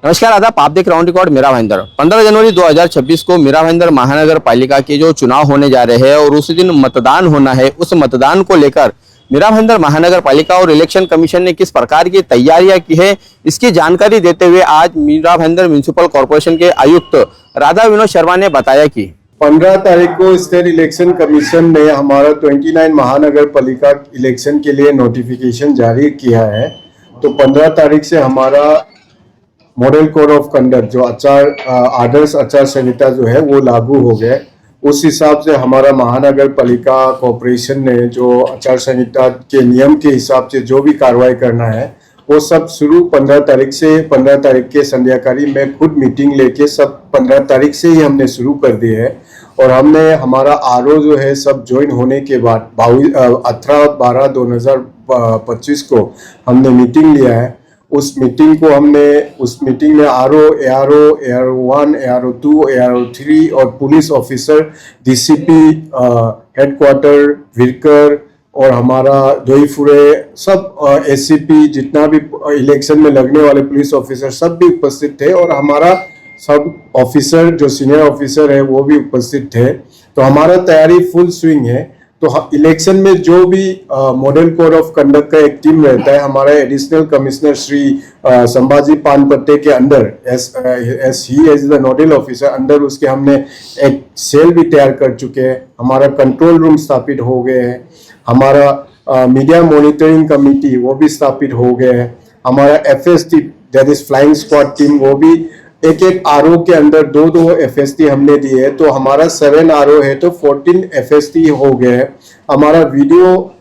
नमस्कार आदाब, आप देख राउंड रिकॉर्ड मीरा भाईंदर। 15 जनवरी 2026 को मीरा भाईंदर महानगर पालिका के जो चुनाव होने जा रहे हैं और उस दिन मतदान होना है, उस मतदान को लेकर मीरा भाईंदर महानगर पालिका और इलेक्शन कमीशन ने किस प्रकार की तैयारियां की है, इसकी जानकारी देते हुए आज मीरा भाईंदर म्युनिसिपल कॉर्पोरेशन के आयुक्त राधा विनोद शर्मा ने बताया कि 15 तारीख को स्टेट इलेक्शन कमीशन ने हमारा 29 महानगर पालिका इलेक्शन के लिए नोटिफिकेशन जारी किया है। तो 15 तारीख से हमारा मॉडल कोड ऑफ कंडक्ट जो आदर्श आचार संहिता जो है वो लागू हो गया। उस हिसाब से हमारा महानगर पालिका कॉर्पोरेशन ने जो आचार संहिता के नियम के हिसाब से जो भी कार्रवाई करना है वो सब शुरू 15 तारीख से 15 तारीख के संध्याकाली में खुद मीटिंग लेके सब 15 तारीख से ही हमने शुरू कर दिए है। और हमने हमारा आरओ जो है सब ज्वाइन होने के बाद 18/12/2025 को हमने मीटिंग लिया है। उस मीटिंग में आरओ, ARO1, ARO2, ARO3 और police officer, DCP, headquarter, Virkar और हमारा दोईफुरे सब एससीपी जितना भी इलेक्शन में लगने वाले पुलिस ऑफिसर सब भी उपस्थित थे और हमारा सब ऑफिसर जो सीनियर ऑफिसर है वो भी उपस्थित थे। तो हमारा तैयारी फुल स्विंग है। तो इलेक्शन में जो भी मॉडल कोड ऑफ कंडक्ट का एक टीम रहता है, हमारा एडिशनल कमिश्नर श्री संभाजी पानपट्टे के under as he as the nodal officer under उसके हमने एक सेल भी तैयार कर चुके हैं। हमारा कंट्रोल रूम स्थापित हो गए हैं। हमारा मीडिया मॉनिटरिंग कमेटी वो भी स्थापित हो गए हैं। हमारा FST that is flying squad team वो भी एक आरओ के अंदर दो FST हमने दिए है। तो हमारा 7 आरओ है तो 14 FST हो गए हैं। हमारा वीडियो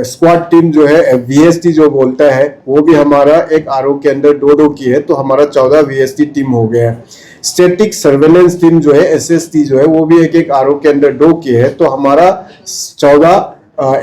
स्क्वाड टीम जो है VST जो बोलता है वो भी हमारा एक आरओ के अंदर दो की है। तो हमारा 14 VST टीम हो गया है। स्टैटिक सर्वेलेंस टीम जो है SST जो है वो भी एक आरओ के अंदर 2 की है। तो हमारा 14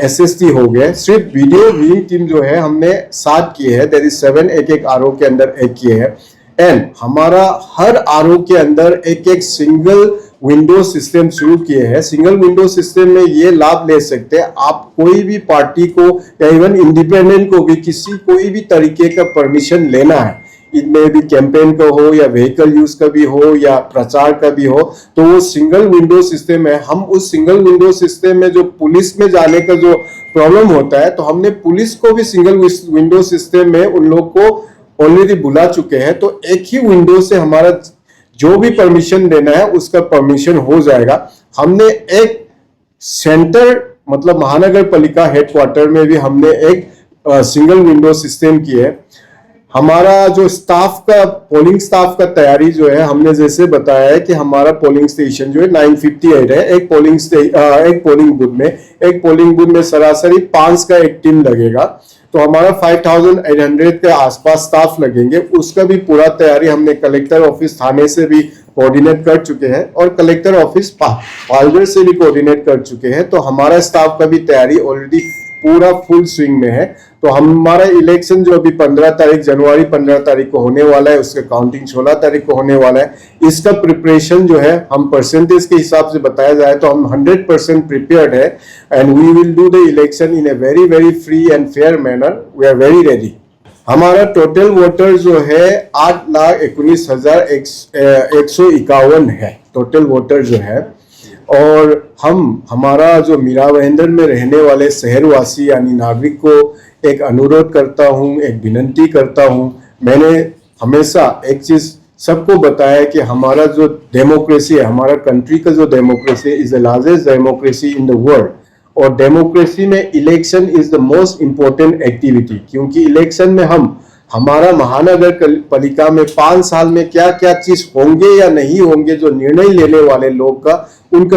SST हो गए। सिर्फ वीडियो विंग टीम जो है हमने 7 की है, दैट इज 7 एक आरओ के अंदर एक किए है। एंड हमारा हर आरओ के अंदर एक सिंगल विंडो सिस्टम शुरू किए हैं। सिंगल विंडो सिस्टम में ये लाभ ले सकते हैं आप कोई भी पार्टी को या इवन इंडिपेंडेंट को भी कोई भी तरीके का परमिशन लेना है, इनमें भी कैंपेन का हो या व्हीकल यूज का भी हो या प्रचार का भी हो, तो वो सिंगल विंडो सिस्टम है। हम उस सिंगल विंडो सिस्टम में जो पुलिस में जाने का जो प्रॉब्लम होता है तो हमने पुलिस को भी सिंगल विंडो सिस्टम में उन लोग को ऑलरेडी बुला चुके हैं। तो एक ही विंडो से हमारा जो भी परमिशन देना है उसका परमिशन हो जाएगा। हमने एक सेंटर मतलब महानगर पालिका हेडक्वार्टर में भी हमने एक सिंगल विंडो सिस्टम की है। हमारा जो स्टाफ का पोलिंग स्टाफ का तैयारी जो है हमने जैसे बताया है कि हमारा पोलिंग स्टेशन जो है 958 है। एक पोलिंग बूथ में सरासरी 5 का एक टीम लगेगा। तो हमारा 5800 के आसपास स्टाफ लगेंगे। उसका भी पूरा तैयारी हमने कलेक्टर ऑफिस थाने से भी कोऑर्डिनेट कर चुके हैं और कलेक्टर ऑफिस पालघर से भी कोऑर्डिनेट कर चुके हैं। तो हमारा स्टाफ का भी तैयारी ऑलरेडी पूरा फुल स्विंग में है। तो हमारा इलेक्शन जो अभी 15 जनवरी 15 तारीख को होने वाला है, उसका काउंटिंग 16 तारीख को होने वाला है। इसका प्रिपरेशन जो है हम परसेंटेज के हिसाब से बताया जाए तो हम 100% प्रिपेयर्ड है and we will do the election in a very very free and fair manner. We are very ready. हमारा टोटल वोटर जो है 8,19,151 है टोटल वोटर जो है। और हमारा जो मीरा भाईंदर में रहने वाले शहरवासी यानी नागरिक को एक अनुरोध करता हूँ, एक विनंती करता हूँ। मैंने हमेशा एक चीज सबको बताया है कि हमारा जो डेमोक्रेसी है, हमारा कंट्री का जो democracy is the largest democracy in the world. और डेमोक्रेसी में election is the most important activity, क्योंकि इलेक्शन में हमारा महानगर पालिका में 5 साल में क्या क्या चीज होंगे या नहीं होंगे जो निर्णय लेने वाले लोग का उनका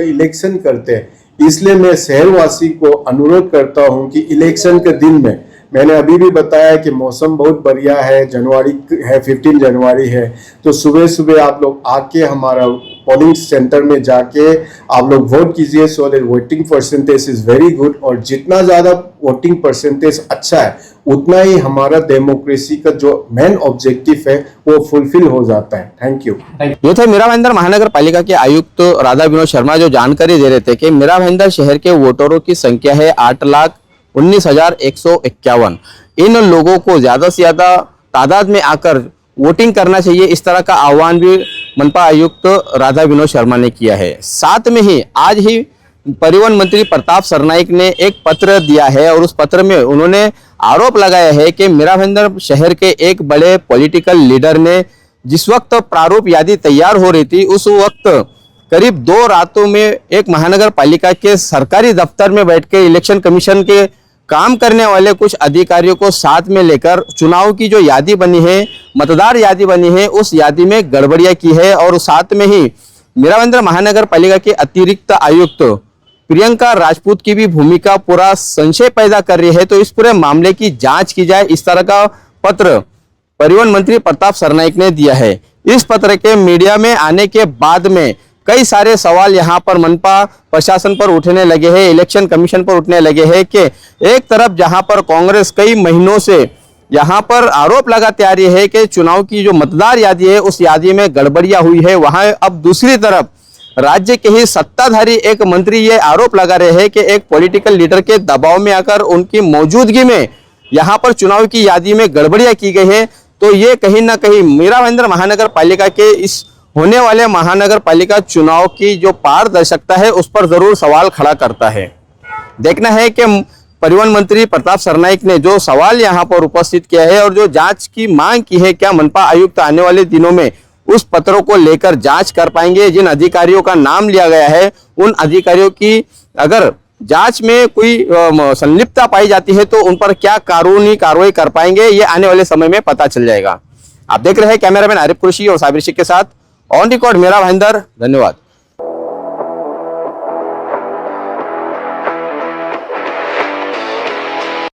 इलेक्शन करते हैं। इसलिए मैं शहरवासी को अनुरोध करता हूं कि इलेक्शन के दिन में मैंने अभी भी बताया कि मौसम बहुत बढ़िया है, जनवरी है, 15 जनवरी है। तो सुबह सुबह आप लोग आके हमारा पोलिंग सेंटर में जाके आप लोग वोट कीजिए। So that voting percentage is very good. और जितना ज्यादा वोटिंग परसेंटेज अच्छा है उतना ही हमारा डेमोक्रेसी का जो मेन ऑब्जेक्टिव है वो फुलफिल हो जाता है। Thank you. ये थे मीरा भाईंदर महानगर पालिका के आयुक्त राधा विनोद शर्मा जो जानकारी दे रहे थे कि मीरा भाईंदर शहर के वोटरों की संख्या है 8,19,151। इन लोगों को ज्यादा से ज्यादा तादाद में आकर वोटिंग करना चाहिए, इस तरह का आह्वान भी मनपा आयुक्त राधा विनोद शर्मा ने किया है। साथ में ही आज ही परिवहन मंत्री प्रताप सरनाईक ने एक पत्र दिया है और उस पत्र में उन्होंने आरोप लगाया है कि मीरा भाईंदर शहर के एक बड़े पॉलिटिकल लीडर ने जिस वक्त प्रारूप यादी तैयार हो रही थी, उस वक्त करीब 2 रातों में एक महानगर पालिका के सरकारी दफ्तर में बैठ के इलेक्शन कमीशन के काम करने वाले कुछ अधिकारियों को साथ में लेकर चुनाव की जो यादी बनी है, मतदार यादी बनी है, उस यादी में गड़बड़ियां की है। और साथ में ही मीरा भाईंदर महानगर पालिका के अतिरिक्त आयुक्त प्रियंका राजपूत की भी भूमिका पूरा संशय पैदा कर रही है। तो इस पूरे मामले की जांच की जाए, इस तरह का पत्र परिवहन मंत्री प्रताप सरनाईक ने दिया है। इस पत्र के मीडिया में आने के बाद में कई सारे सवाल यहाँ पर मनपा प्रशासन पर उठने लगे हैं, इलेक्शन कमीशन पर उठने लगे हैं कि एक तरफ जहाँ पर कांग्रेस कई महीनों से यहाँ पर आरोप लगाते आ रही है कि चुनाव की जो मतदार यादी है उस यादी में गड़बड़ियां हुई है, वहां अब दूसरी तरफ राज्य के ही सत्ताधारी एक मंत्री ये आरोप लगा रहे हैं कि एक पॉलिटिकल लीडर के दबाव में आकर उनकी मौजूदगी में यहाँ पर चुनाव की यादी में गड़बड़ियां की गई है। तो ये कहीं ना कहीं मीरा भाईंदर महानगर पालिका के इस होने वाले महानगर पालिका चुनाव की जो पारदर्शिता है उस पर जरूर सवाल खड़ा करता है। देखना है कि परिवहन मंत्री प्रताप सरनाईक ने जो सवाल यहाँ पर उपस्थित किया है और जो जांच की मांग की है, क्या मनपा आयुक्त आने वाले दिनों में उस पत्रों को लेकर जांच कर पाएंगे। जिन अधिकारियों का नाम लिया गया है उन अधिकारियों की अगर जांच में कोई संलिप्तता पाई जाती है तो उन पर क्या कानूनी कार्रवाई कर पाएंगे, ये आने वाले समय में पता चल जाएगा। आप देख रहे हैं कैमरामैन आरिफ कुरैशी और साबिर शेख के साथ ऑन रिकॉर्ड मीरा भाईंदर। धन्यवाद।